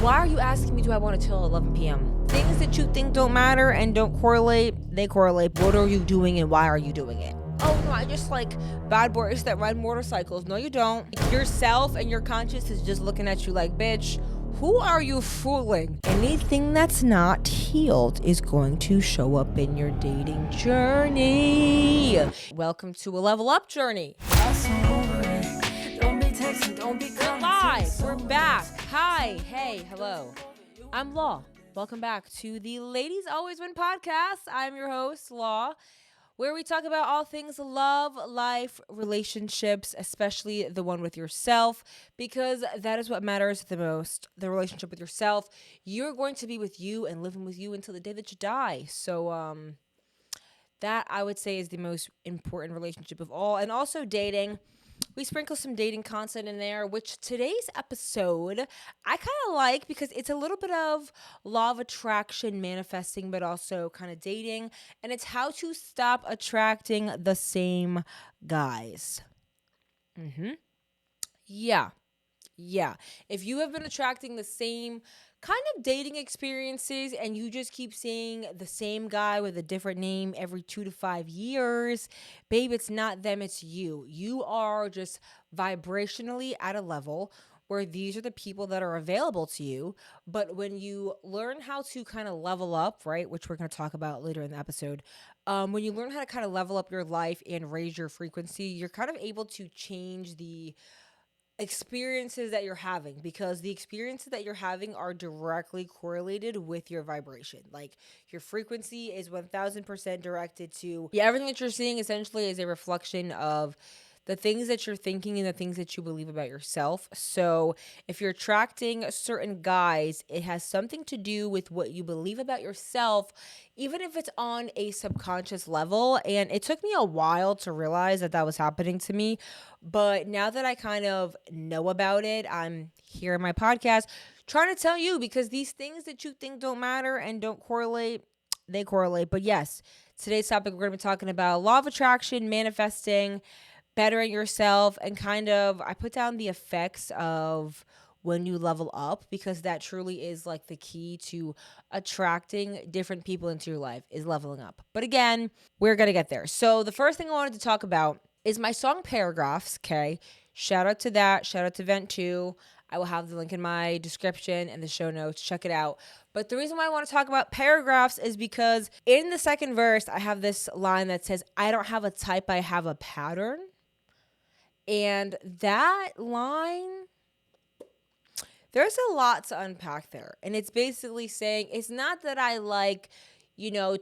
Why are you asking me, do I want to till 11 p.m.? Things that you think don't matter and don't correlate, they correlate. What are you doing and why are you doing it? Oh no, I just like bad boys that ride motorcycles. No, you don't. Yourself and your conscience is just looking at you like, bitch, who are you fooling? Anything that's not healed is going to show up in your dating journey. Welcome to a level up journey. We're live. We're back. Hi. Hey. Hello. I'm Law. Welcome back to the Ladies Always Win podcast. I'm your host, Law, where we talk about all things love, life, relationships, especially the one with yourself, because that is what matters the most, the relationship with yourself. You're going to be with you and living with you until the day that you die. So that I would say is the most important relationship of all. And also dating. We sprinkle some dating content in there, which today's episode I kind of like because it's a little bit of law of attraction manifesting, but also kind of dating. And it's how to stop attracting the same guys. Yeah. If you have been attracting the same kind of dating experiences and you just keep seeing the same guy with a different name every 2 to 5 years, babe, it's not them, it's you. You are just vibrationally at a level where these are the people that are available to you. But when you learn how to kind of level up, right, which we're going to talk about later in the episode, when you learn how to kind of level up your life and raise your frequency, you're kind of able to change the experiences that you're having, because the experiences that you're having are directly correlated with your vibration. Like your frequency is 1000% directed to everything that you're seeing essentially is a reflection of the things that you're thinking and the things that you believe about yourself. So if you're attracting certain guys, it has something to do with what you believe about yourself, even if it's on a subconscious level. And it took me a while to realize that that was happening to me. But now that I kind of know about it, I'm here in my podcast trying to tell you, because these things that you think don't matter and don't correlate, they correlate. But yes, today's topic, we're going to be talking about law of attraction, manifesting, bettering yourself, and kind of I put down the effects of when you level up, because that truly is like the key to attracting different people into your life is leveling up. But again, we're going to get there. So the first thing I wanted to talk about is my song Paragraphs, okay? Shout out to that. Shout out to Vent 2. I will have the link in my description and the show notes. Check it out. But the reason why I want to talk about Paragraphs is because in the second verse, I have this line that says, I don't have a type, I have a pattern. And that line, there's a lot to unpack there. And it's basically saying, it's not that I like,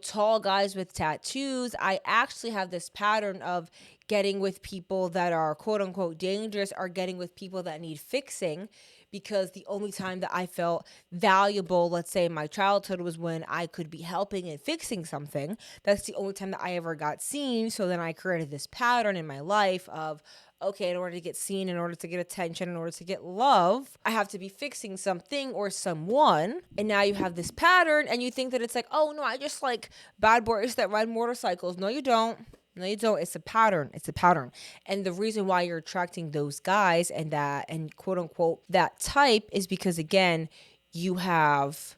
tall guys with tattoos. I actually have this pattern of getting with people that are quote unquote dangerous, or getting with people that need fixing, because the only time that I felt valuable, let's say in my childhood, was when I could be helping and fixing something. That's the only time that I ever got seen. So then I created this pattern in my life of, okay, in order to get seen, in order to get attention, in order to get love, I have to be fixing something or someone. And now you have this pattern and you think that it's like, oh no, I just like bad boys that ride motorcycles. No, you don't. No, you don't. It's a pattern. It's a pattern. And the reason why you're attracting those guys and quote unquote that type is because, again, you have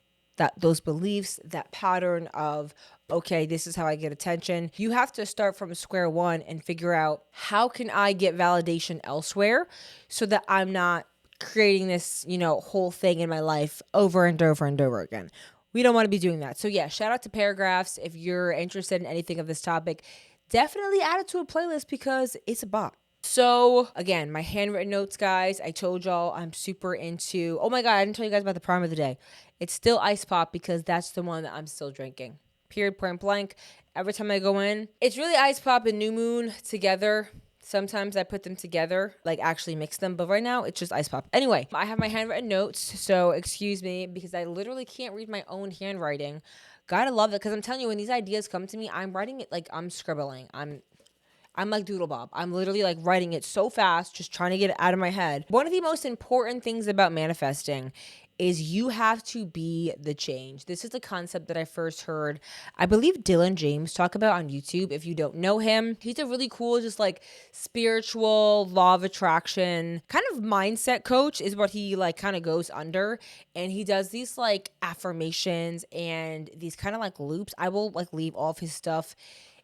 those beliefs, that pattern of, okay, this is how I get attention. You have to start from square one and figure out, how can I get validation elsewhere so that I'm not creating this, whole thing in my life over and over and over again. We don't want to be doing that. So yeah, shout out to Paragraphs. If you're interested in anything of this topic, definitely add it to a playlist because it's a bop. So again, my handwritten notes, guys, I told y'all I'm super into, oh my God, I didn't tell you guys about the prime of the day. It's still Ice Pop, because that's the one that I'm still drinking. Period, point blank. Every time I go in, it's really Ice Pop and New Moon together. Sometimes I put them together, like actually mix them, but right now it's just Ice Pop. Anyway, I have my handwritten notes, so excuse me, because I literally can't read my own handwriting. Gotta love it, because I'm telling you, when these ideas come to me, I'm writing it like I'm scribbling. I'm like Doodle Bob. I'm literally like writing it so fast, just trying to get it out of my head. One of the most important things about manifesting is you have to be the change. This is a concept that I first heard, I believe Dylan James talk about on YouTube. If you don't know him, he's a really cool, just like spiritual law of attraction kind of mindset coach is what he like kind of goes under. And he does these like affirmations and these kind of like loops. I will like leave all of his stuff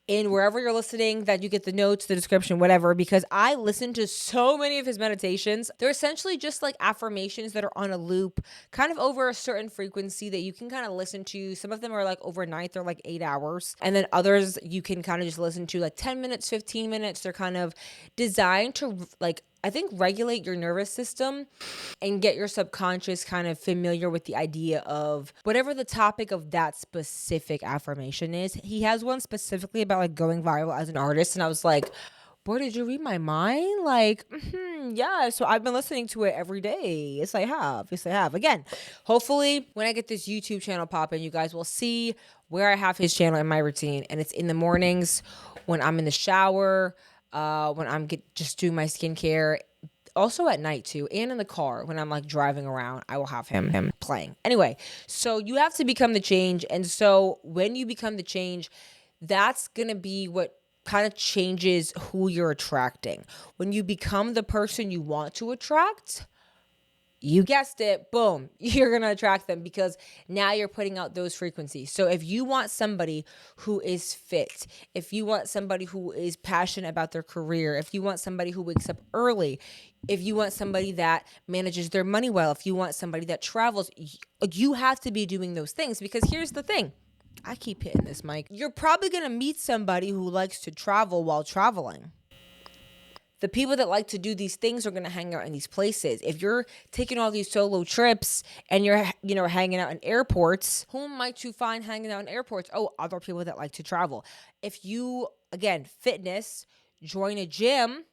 in wherever you're listening, that you get the notes, the description, whatever, because I listen to so many of his meditations. They're essentially just like affirmations that are on a loop, kind of over a certain frequency that you can kind of listen to. Some of them are like overnight, they're like 8 hours. And then others you can kind of just listen to like 10 minutes, 15 minutes. They're kind of designed to like, I think, regulate your nervous system and get your subconscious kind of familiar with the idea of whatever the topic of that specific affirmation is. He has one specifically about like going viral as an artist. And I was like, boy, did you read my mind? Like, yeah. So I've been listening to it every day. Yes, I have. Yes, I have. Again, hopefully when I get this YouTube channel popping, you guys will see where I have his channel in my routine. And it's in the mornings when I'm in the shower, when I'm just doing my skincare, also at night too, and in the car when I'm like driving around, I will have him playing. Anyway, so you have to become the change. And so when you become the change, that's going to be what kind of changes who you're attracting. When you become the person you want to attract, you guessed it, boom, you're going to attract them because now you're putting out those frequencies. So if you want somebody who is fit, if you want somebody who is passionate about their career, if you want somebody who wakes up early, if you want somebody that manages their money well, if you want somebody that travels, you have to be doing those things. Because here's the thing. I keep hitting this mic. You're probably going to meet somebody who likes to travel while traveling. The people that like to do these things are going to hang out in these places. If you're taking all these solo trips and you're, hanging out in airports, whom might you find hanging out in airports? Oh, other people that like to travel. If you, again, fitness, join a gym,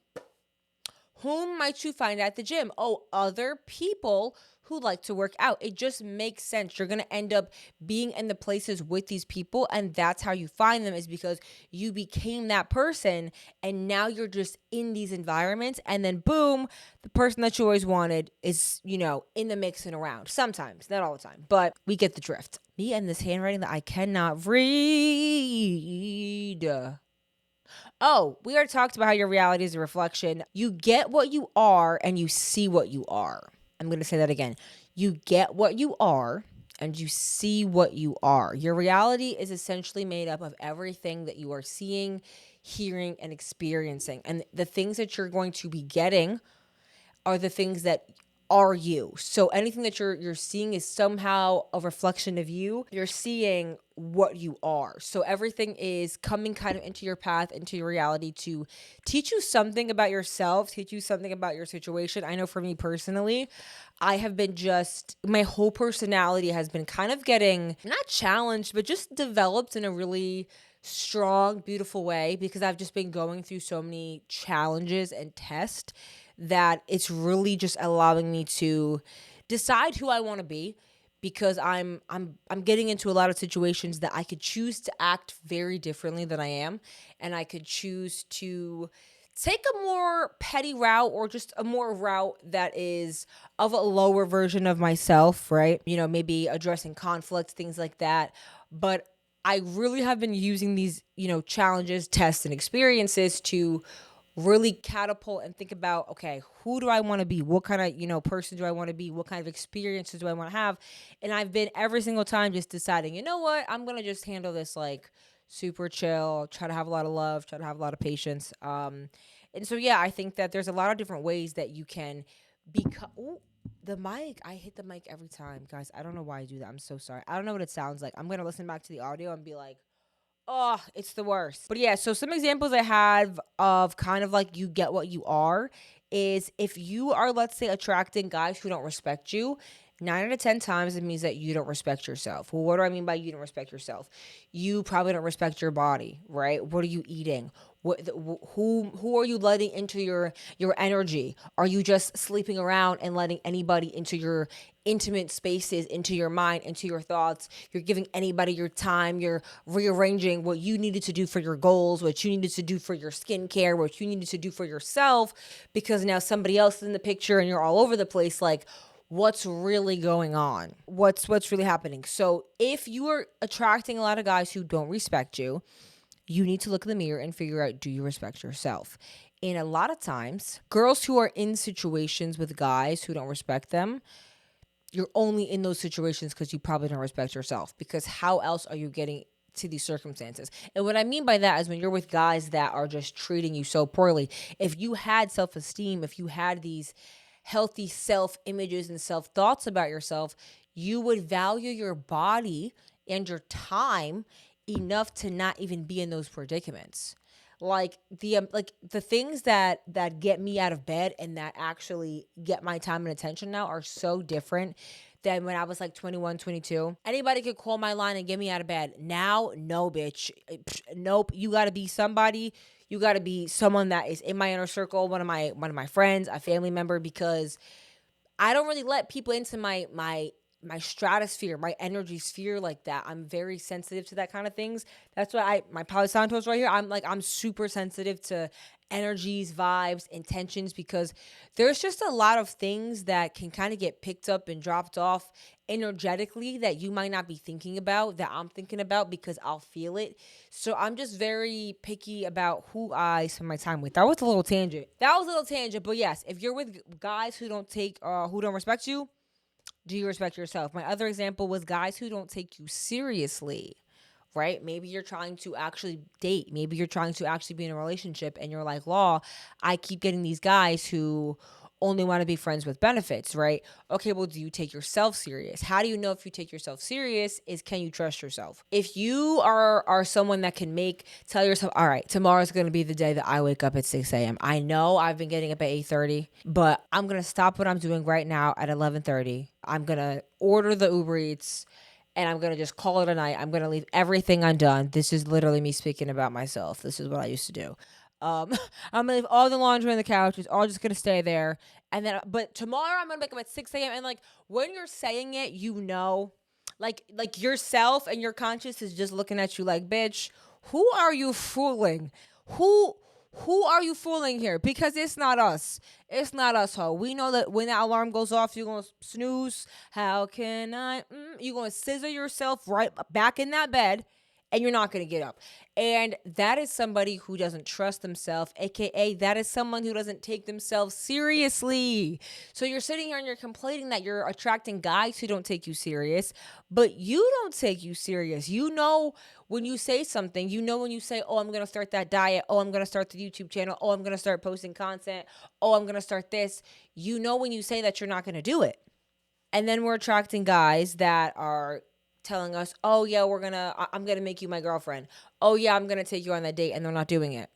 whom might you find at the gym? Oh, other people who like to work out. It just makes sense. You're going to end up being in the places with these people, and that's how you find them, is because you became that person and now you're just in these environments, and then boom, the person that you always wanted is, in the mix and around. Sometimes, not all the time, but we get the drift. Me and this handwriting that I cannot read. Oh, we already talked about how your reality is a reflection. You get what you are and you see what you are. I'm going to say that again. You get what you are and you see what you are. Your reality is essentially made up of everything that you are seeing, hearing, and experiencing. And the things that you're going to be getting are the things that are you. So anything that you're seeing is somehow a reflection of you. You're seeing what you are. So everything is coming kind of into your path, into your reality, to teach you something about yourself, teach you something about your situation. I know for me personally, I have been my whole personality has been kind of getting, not challenged, but just developed in a really strong, beautiful way, because I've just been going through so many challenges and tests that it's really just allowing me to decide who I want to be, because I'm getting into a lot of situations that I could choose to act very differently than I am, and I could choose to take a more petty route, or just a more route that is of a lower version of myself, right? Maybe addressing conflict, things like that. But I really have been using these, challenges, tests, and experiences to really catapult and think about, okay, who do I want to be? What kind of, person do I want to be? What kind of experiences do I want to have? And I've been every single time just deciding, you know what? I'm going to just handle this like super chill, try to have a lot of love, try to have a lot of patience. And so, yeah, I think that there's a lot of different ways that you can become. Ooh, the mic. I hit the mic every time, guys. I don't know why I do that. I'm so sorry. I don't know what it sounds like. I'm going to listen back to the audio and be like, oh, it's the worst. But yeah, so some examples I have of kind of like you get what you are is, if you are, let's say, attracting guys who don't respect you, 9 out of 10 times it means that you don't respect yourself. Well, what do I mean by you don't respect yourself? You probably don't respect your body, right? What are you eating? Who are you letting into your energy? Are you just sleeping around and letting anybody into your intimate spaces, into your mind, into your thoughts? You're giving anybody your time. You're rearranging what you needed to do for your goals, what you needed to do for your skincare, what you needed to do for yourself, because now somebody else is in the picture and you're all over the place. Like, what's really going on, what's really happening. So if you are attracting a lot of guys who don't respect you, you need to look in the mirror and figure out, do you respect yourself? And a lot of times, girls who are in situations with guys who don't respect them, you're only in those situations because you probably don't respect yourself. Because how else are you getting to these circumstances? And what I mean by that is when you're with guys that are just treating you so poorly, if you had self esteem, if you had these healthy self images and self thoughts about yourself, you would value your body and your time enough to not even be in those predicaments. Like the things that get me out of bed and that actually get my time and attention now are so different than when I was like 21, 22. Anybody could call my line and get me out of bed. Now, no, bitch. Nope. You got to be somebody. You got to be someone that is in my inner circle, one of my friends, a family member, because I don't really let people into my stratosphere, my energy sphere like that. I'm very sensitive to that kind of things. That's why my Palo Santos right here. I'm super sensitive to energies, vibes, intentions, because there's just a lot of things that can kind of get picked up and dropped off energetically that you might not be thinking about, that I'm thinking about, because I'll feel it. So I'm just very picky about who I spend my time with. That was a little tangent. But yes, if you're with guys who don't respect you, do you respect yourself? My other example was guys who don't take you seriously, right? Maybe you're trying to actually date. Maybe you're trying to actually be in a relationship and you're like, Law, I keep getting these guys who only want to be friends with benefits, right? Okay, well, do you take yourself serious? How do you know if you take yourself serious is, can you trust yourself? If you are someone that can tell yourself, all right, tomorrow's going to be the day that I wake up at 6 a.m. I know I've been getting up at 8:30, but I'm going to stop what I'm doing right now at 11:30. I'm going to order the Uber Eats and I'm going to just call it a night. I'm going to leave everything undone. This is literally me speaking about myself. This is what I used to do. Um, I'm gonna leave all the laundry on the couch. It's all just gonna stay there. And then, but tomorrow I'm gonna wake up at 6 a.m. And like when you're saying it, like yourself and your conscience is just looking at you like, bitch, who are you fooling? Who who are you fooling here? Because it's not us. It's not us, ho. We know that when that alarm goes off, you're gonna snooze. How can I? You're gonna scissor yourself right back in that bed, and you're not gonna get up. And that is somebody who doesn't trust themselves, aka that is someone who doesn't take themselves seriously. So you're sitting here and you're complaining that you're attracting guys who don't take you serious, but you don't take you serious. You know when you say something, you know when you say, "Oh, I'm going to start that diet. Oh, I'm going to start the YouTube channel. Oh, I'm going to start posting content. Oh, I'm going to start this." You know when you say that you're not going to do it. And then we're attracting guys that are telling us, "Oh yeah, I'm going to make you my girlfriend. Oh yeah, I'm going to take you on that date," and they're not doing it.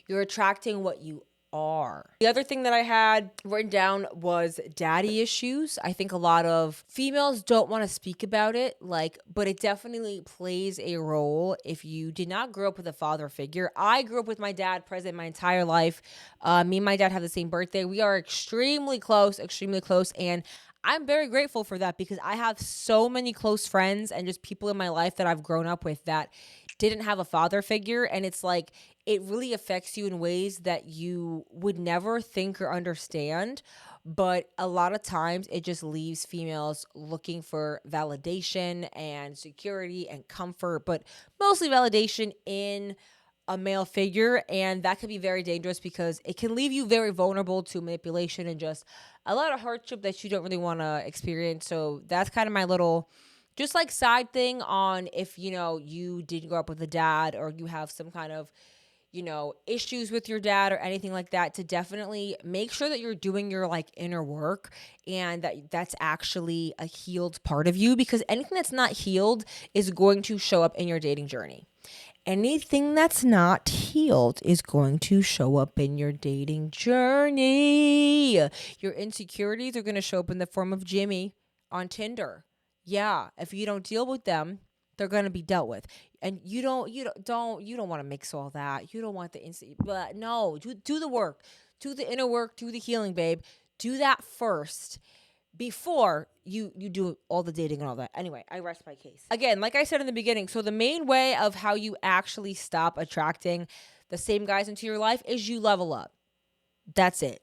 You're attracting what you are. The other thing that I had written down was daddy issues. I think a lot of females don't want to speak about it, but it definitely plays a role if you did not grow up with a father figure. I grew up with my dad present my entire life. Me and my dad have the same birthday. We are extremely close, and I'm very grateful for that because I have so many close friends and just people in my life that I've grown up with that didn't have a father figure. And it's like, it really affects you in ways that you would never think or understand. But a lot of times it just leaves females looking for validation and security and comfort, but mostly validation in a male figure. And that can be very dangerous because it can leave you very vulnerable to manipulation and just a lot of hardship that you don't really want to experience. So that's kind of my little just like side thing on if you didn't grow up with a dad or you have some kind of issues with your dad or anything like that, to definitely make sure that you're doing your like inner work and that's actually a healed part of you, because anything that's not healed is going to show up in your dating journey. Anything that's not healed is going to show up in your dating journey. Your insecurities are going to show up in the form of Jimmy on Tinder. Yeah, if you don't deal with them, they're going to be dealt with. And you don't want to mix all that. You don't want but no, do the work. Do the inner work, do the healing, babe. Do that first before you do all the dating and all that. Anyway, I rest my case. Again, like I said in the beginning, so the main way of how you actually stop attracting the same guys into your life is you level up. That's it.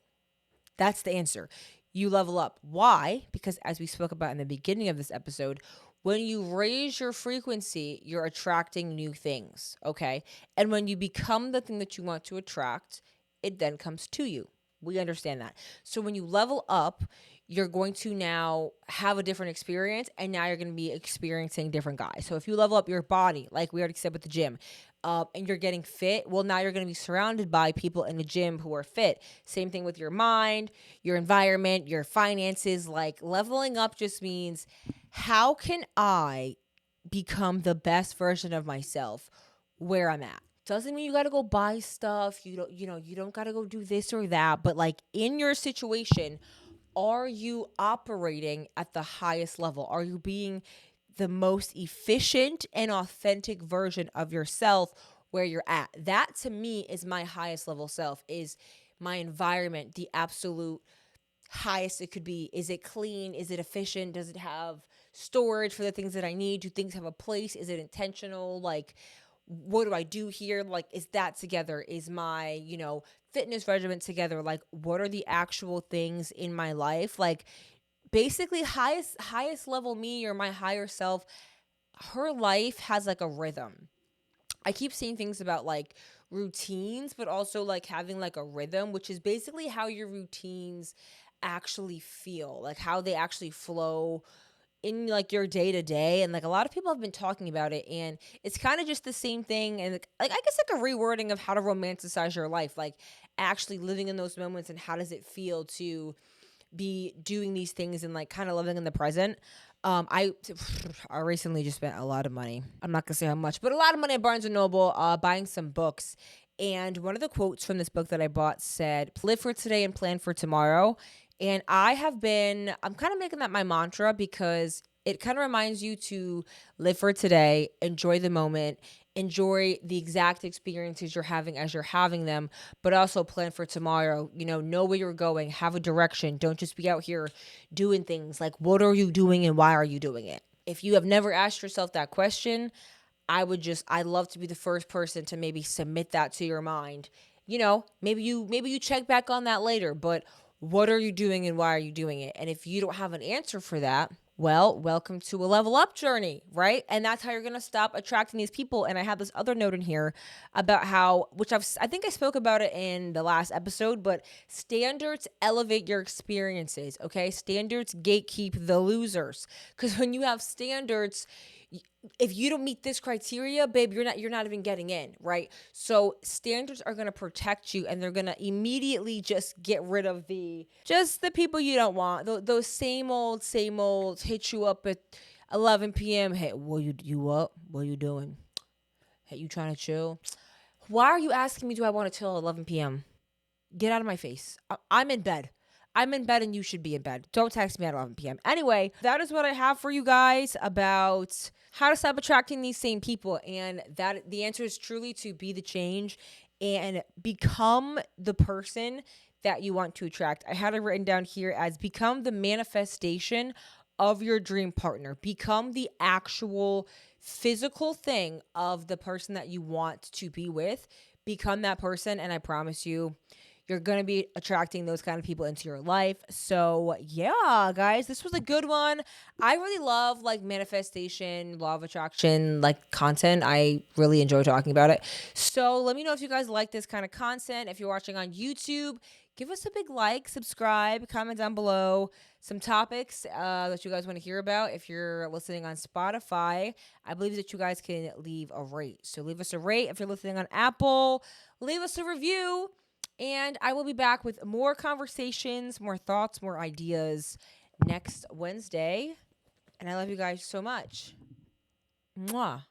That's the answer. you level up. Why? Because as we spoke about in the beginning of this episode, when you raise your frequency, you're attracting new things, okay? And when you become the thing that you want to attract, it then comes to you. We understand that. So when you level up, you're going to now have a different experience, and now you're going to be experiencing different guys. So if you level up your body, like we already said with the gym, and you're getting fit, well, now you're going to be surrounded by people in the gym who are fit. Same thing with your mind, your environment, your finances. Like leveling up just means, how can I become the best version of myself where I'm at? Doesn't mean you got to go buy stuff. You don't got to go do this or that, but like in your situation, are you operating at the highest level? Are you being the most efficient and authentic version of yourself where you're at? That to me is my highest level self, is my environment, the absolute highest it could be. Is it clean? Is it efficient? Does it have storage for the things that I need? Do things have a place? Is it intentional? Like, what do I do here? Like, is that together? Is my, fitness regimen together? Like, what are the actual things in my life? Like, basically highest level me, or my higher self, her life has like a rhythm. I keep seeing things about like routines, but also like having like a rhythm, which is basically how your routines actually feel, like how they actually flow in like your day to day. And like a lot of people have been talking about it, and it's kind of just the same thing. And like I guess like a rewording of how to romanticize your life, like actually living in those moments, and how does it feel to be doing these things and like kind of living in the present. I I recently just spent a lot of money. I'm not gonna say how much, but a lot of money at Barnes and Noble, buying some books. And one of the quotes from this book that I bought said, "Live for today and plan for tomorrow." And I'm kind of making that my mantra, because it kind of reminds you to live for today, enjoy the moment, enjoy the exact experiences you're having as you're having them, but also plan for tomorrow. Know where you're going, have a direction. Don't just be out here doing things. Like, what are you doing and why are you doing it? If you have never asked yourself that question, I'd love to be the first person to maybe submit that to your mind. Maybe you check back on that later, but what are you doing and why are you doing it? And if you don't have an answer for that, well, welcome to a level up journey, right? And that's how you're going to stop attracting these people. And I have this other note in here about how, which I think I spoke about it in the last episode, but standards elevate your experiences, okay? Standards gatekeep the losers. Because when you have standards, if you don't meet this criteria, babe, you're not even getting in, right? So standards are going to protect you, and they're going to immediately just get rid of the people you don't want. Those same old hit you up at 11 p.m. Hey, you up? What are you doing? Hey, you trying to chill? Why are you asking me, do I want to chill at 11 p.m.? Get out of my face. I'm in bed. I'm in bed and you should be in bed. Don't text me at 11 p.m. Anyway, that is what I have for you guys about how to stop attracting these same people. And that the answer is truly to be the change and become the person that you want to attract. I had it written down here as become the manifestation of your dream partner. Become the actual physical thing of the person that you want to be with. Become that person, and I promise you, you're going to be attracting those kind of people into your life. So, yeah, guys, this was a good one. I really love like manifestation, law of attraction, like content. I really enjoy talking about it. So, let me know if you guys like this kind of content. If you're watching on YouTube, give us a big like, subscribe, comment down below some topics that you guys want to hear about. If you're listening on Spotify, I believe that you guys can leave a rate. So, leave us a rate. If you're listening on Apple, leave us a review. And I will be back with more conversations, more thoughts, more ideas next Wednesday. And I love you guys so much. Mwah.